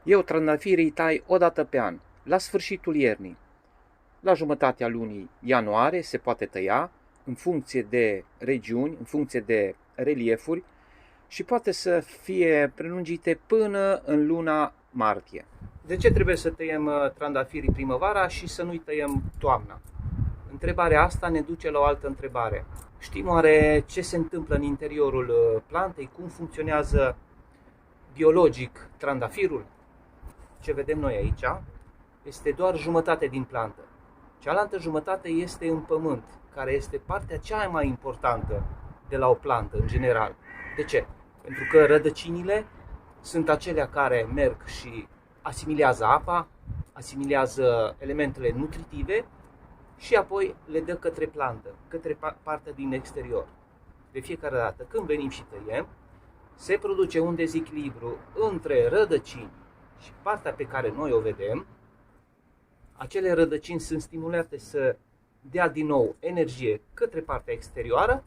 Eu trandafirii îi tai o dată pe an, la sfârșitul iernii. La jumătatea lunii ianuarie se poate tăia în funcție de regiuni, în funcție de reliefuri și poate să fie prelungite până în luna martie. De ce trebuie să tăiem trandafirii primăvara și să nu-i tăiem toamna? Întrebarea asta ne duce la o altă întrebare. Știm oare ce se întâmplă în interiorul plantei? Cum funcționează biologic trandafirul? Ce vedem noi aici este doar jumătate din plantă. Cealaltă jumătate este în pământ, care este partea cea mai importantă de la o plantă în general. De ce? Pentru că rădăcinile sunt acelea care merg și asimilează apa, asimilează elementele nutritive și apoi le dă către plantă, către partea din exterior. De fiecare dată când venim și tăiem, se produce un dezechilibru între rădăcini și partea pe care noi o vedem. Acele rădăcini sunt stimulate să dea din nou energie către partea exterioară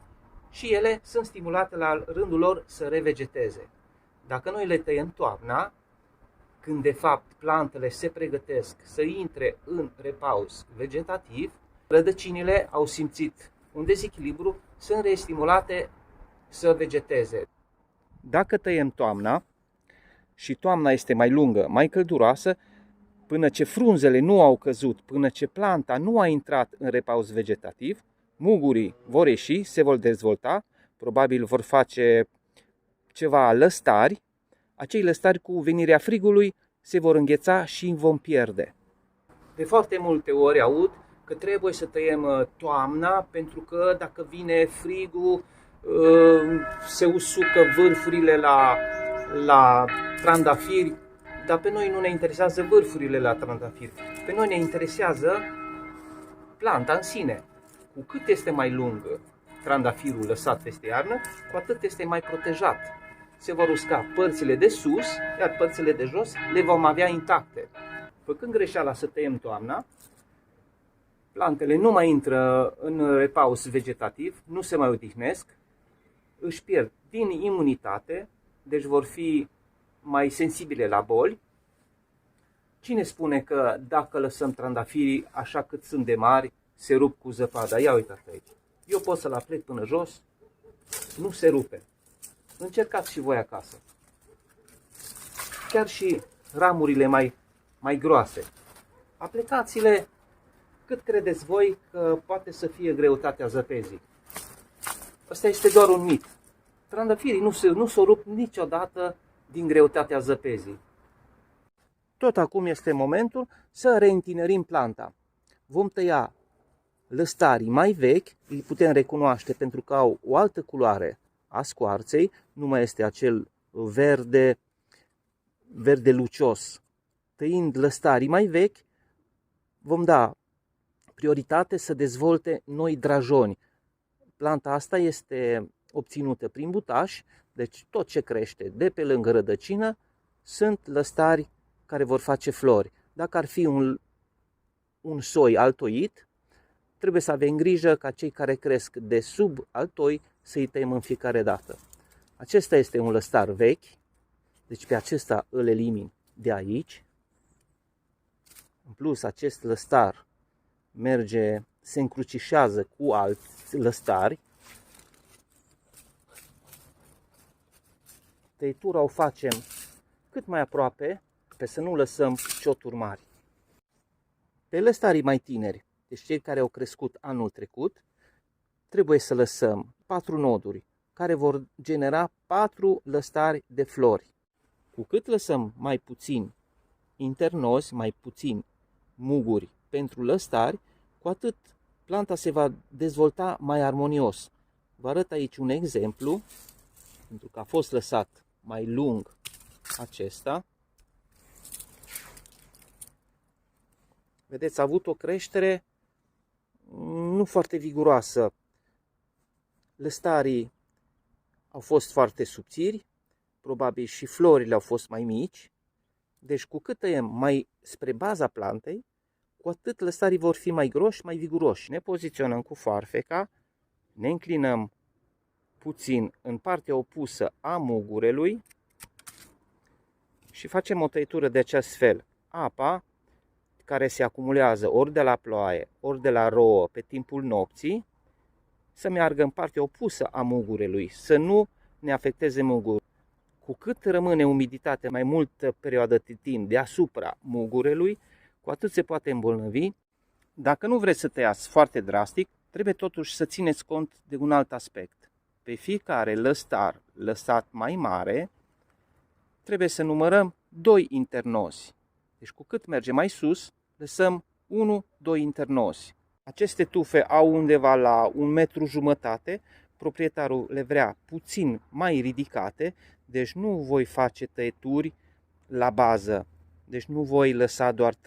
și ele sunt stimulate la rândul lor să revegeteze. Dacă noi le tăiem toamna, când de fapt plantele se pregătesc să intre în repaus vegetativ, rădăcinile au simțit un dezechilibru, sunt restimulate să vegeteze. Dacă tăiem toamna și toamna este mai lungă, mai călduroasă, până ce frunzele nu au căzut, până ce planta nu a intrat în repaus vegetativ, mugurii vor ieși, se vor dezvolta, probabil vor face ceva lăstari. Acei lăstari cu venirea frigului se vor îngheța și îi vom pierde. De foarte multe ori aud că trebuie să tăiem toamna pentru că dacă vine frigul se usucă vârfurile la trandafiri. Dar pe noi nu ne interesează vârfurile la trandafiri. Pe noi ne interesează planta în sine. Cu cât este mai lung trandafirul lăsat peste iarnă, cu atât este mai protejat. Se vor usca părțile de sus, iar părțile de jos le vom avea intacte. Făcând greșeala să tăiem toamna, plantele nu mai intră în repaus vegetativ, nu se mai odihnesc, își pierd din imunitate, deci vor fi mai sensibile la boli. Cine spune că dacă lăsăm trandafirii așa cât sunt de mari, se rup cu zăpada? Ia uitați aici. Eu pot să-l aplec până jos, nu se rupe. Încercați și voi acasă. Chiar și ramurile mai groase. Aplicați-le cât credeți voi că poate să fie greutatea zăpezii. Ăsta este doar un mit. Trandafirii nu se rup niciodată din greutatea zăpezii. Tot acum este momentul să reîntinerim planta. Vom tăia lăstarii mai vechi, îi putem recunoaște pentru că au o altă culoare a scoarței, nu mai este acel verde lucios. Tăind lăstarii mai vechi, vom da prioritate să dezvolte noi drajoni. Planta asta este obținută prin butaș, deci tot ce crește de pe lângă rădăcină sunt lăstari care vor face flori. Dacă ar fi un soi altoit, trebuie să avem grijă ca cei care cresc de sub altoi să-i tăiem în fiecare dată. Acesta este un lăstar vechi, deci pe acesta îl elimin de aici. În plus, acest lăstar se încrucișează cu alți lăstari. Tăietura o facem cât mai aproape, pe să nu lăsăm cioturi mari. Pe lăstarii mai tineri, deci cei care au crescut anul trecut, trebuie să lăsăm 4 noduri, care vor genera 4 lăstari de flori. Cu cât lăsăm mai puțin internozi, mai puțin muguri pentru lăstari, cu atât planta se va dezvolta mai armonios. Vă arăt aici un exemplu, pentru că a fost lăsat mai lung acesta. Vedeți, a avut o creștere nu foarte viguroasă. Lăstarii au fost foarte subțiri, probabil și florile au fost mai mici. Deci cu cât tăiem mai spre baza plantei, cu atât lăstarii vor fi mai groși, mai viguroși. Ne poziționăm cu foarfeca, ne înclinăm puțin în partea opusă a mugurelui și facem o tăietură de acest fel. Apa care se acumulează ori de la ploaie, ori de la rouă pe timpul nopții, să meargă în partea opusă a mugurelui, să nu ne afecteze mugurul. Cu cât rămâne umiditate mai multă perioadă de timp deasupra mugurelui, cu atât se poate îmbolnăvi. Dacă nu vreți să tăiați foarte drastic, trebuie totuși să țineți cont de un alt aspect. Pe fiecare lăstar lăsat mai mare, trebuie să numărăm 2 internozi. Deci cu cât merge mai sus, lăsăm 1-2 internozi. Aceste tufe au undeva la 1,5 m, proprietarul le vrea puțin mai ridicate, deci nu voi face tăieturi la bază. Deci nu voi lăsa doar 3-4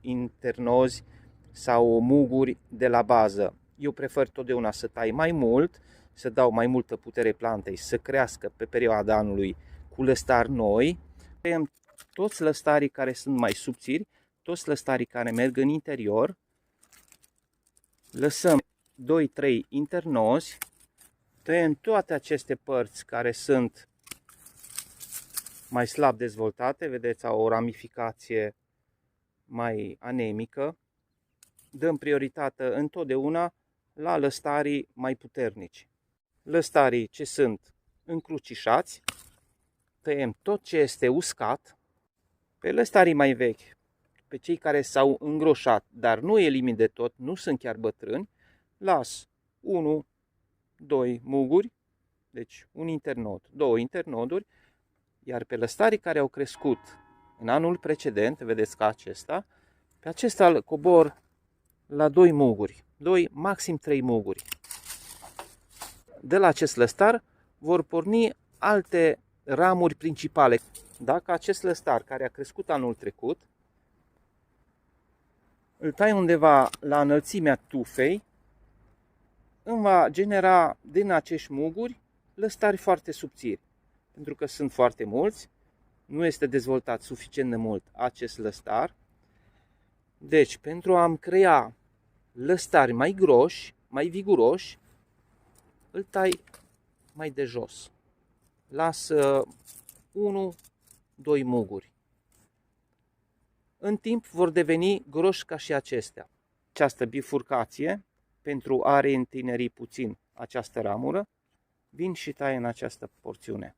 internozi sau muguri de la bază. Eu prefer totdeauna să tai mai mult, să dau mai multă putere plantei, să crească pe perioada anului cu lăstari noi. Tăiem toți lăstarii care sunt mai subțiri, toți lăstarii care merg în interior. Lăsăm 2-3 internozi, tăiem toate aceste părți care sunt mai slab dezvoltate, vedeți, au o ramificație mai anemică. Dăm prioritate întotdeauna la lăstarii mai puternici. Lăstarii ce sunt încrucișați, tăiem tot ce este uscat. Pe lăstarii mai vechi, pe cei care s-au îngroșat, dar nu elimin de tot, nu sunt chiar bătrâni, las 1-2 muguri, deci un internod, 2 internoduri, iar pe lăstarii care au crescut în anul precedent, vedeți ca acesta, pe acesta îl cobor la 2 muguri, 2, maxim 3 muguri. De la acest lăstar vor porni alte ramuri principale. Dacă acest lăstar care a crescut anul trecut, îl tai undeva la înălțimea tufei, îmi va genera din acești muguri lăstari foarte subțiri. Pentru că sunt foarte mulți, nu este dezvoltat suficient de mult acest lăstar. Deci, pentru a-mi crea lăstari mai groși, mai viguroși, îl tai mai de jos. Las 1-2 muguri. În timp vor deveni groși ca și acestea. Această bifurcație, pentru a reîntineri puțin această ramură, vin și tai în această porțiune.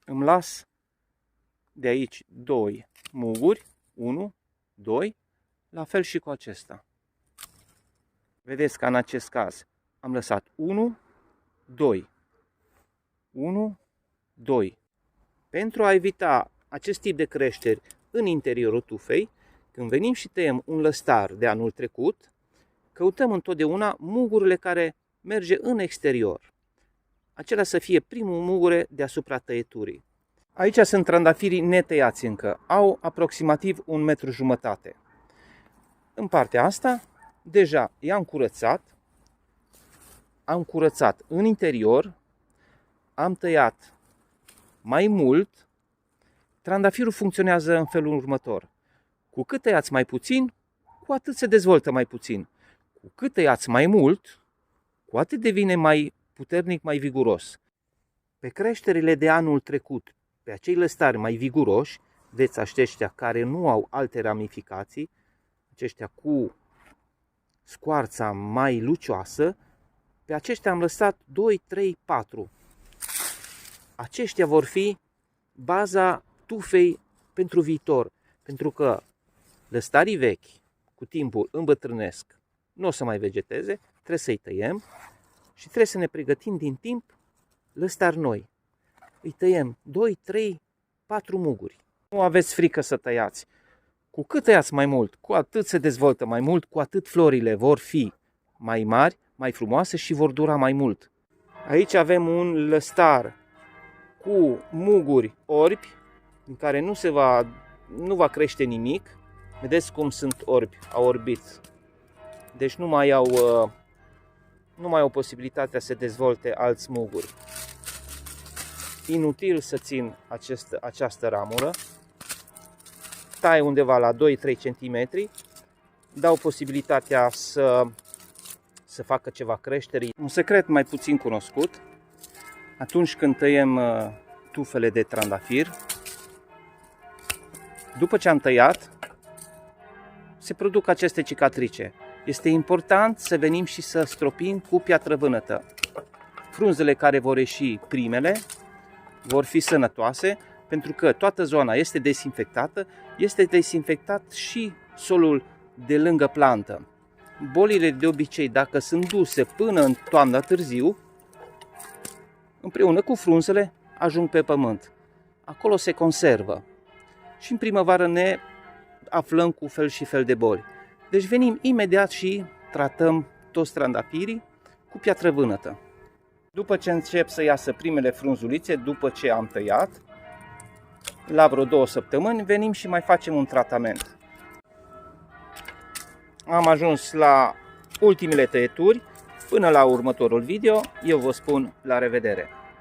Îmi las de aici 2 muguri, 1, 2, la fel și cu acesta. Vedeți că în acest caz am lăsat 1, 2, 1, 2. Pentru a evita acest tip de creșteri în interiorul tufei, când venim și tăiem un lăstar de anul trecut, căutăm întotdeauna mugurile care merge în exterior. Acela să fie primul mugure deasupra tăieturii. Aici sunt trandafirii netăiați încă, au aproximativ 1,5 m. În partea asta, deja i-am curățat, am curățat în interior, am tăiat mai mult. Trandafirul funcționează în felul următor. Cu cât tăiați mai puțin, cu atât se dezvoltă mai puțin. Cu cât tăiați mai mult, cu atât devine mai puternic, mai viguros. Pe creșterile de anul trecut, pe acei lăstari mai viguroși, veți aceștia care nu au alte ramificații, aceștia cu scoarța mai lucioasă, pe aceștia am lăsat 2, 3, 4. Aceștia vor fi baza tufei pentru viitor, pentru că lăstarii vechi cu timpul îmbătrânesc, nu o să mai vegeteze, trebuie să-i tăiem și trebuie să ne pregătim din timp lăstari noi. Îi tăiem 2, 3, 4 muguri. Nu aveți frică să tăiați. Cu cât tăiați mai mult, cu atât se dezvoltă mai mult, cu atât florile vor fi mai mari, mai frumoase și vor dura mai mult. Aici avem un lăstar cu muguri orbi, în care nu va crește nimic. Vedeți cum sunt orbi, au orbit. Deci nu mai au posibilitatea să dezvolte alți muguri. Inutil să țin această ramură. Tai undeva la 2-3 cm. Dau posibilitatea să facă ceva creșteri. Un secret mai puțin cunoscut. Atunci când tăiem tufele de trandafir, după ce am tăiat, se produc aceste cicatrice. Este important să venim și să stropim cu piatră vânătă. Frunzele care vor ieși primele vor fi sănătoase, pentru că toată zona este dezinfectată, este dezinfectat și solul de lângă plantă. Bolile de obicei, dacă sunt duse până în toamna târziu, împreună cu frunzele ajung pe pământ. Acolo se conservă și în primăvară ne aflăm cu fel și fel de boli. Deci venim imediat și tratăm toți trandafirii cu piatră vânătă. După ce încep să iasă primele frunzulițe, după ce am tăiat, la vreo 2 săptămâni, venim și mai facem un tratament. Am ajuns la ultimele tăieturi. Până la următorul video, eu vă spun la revedere!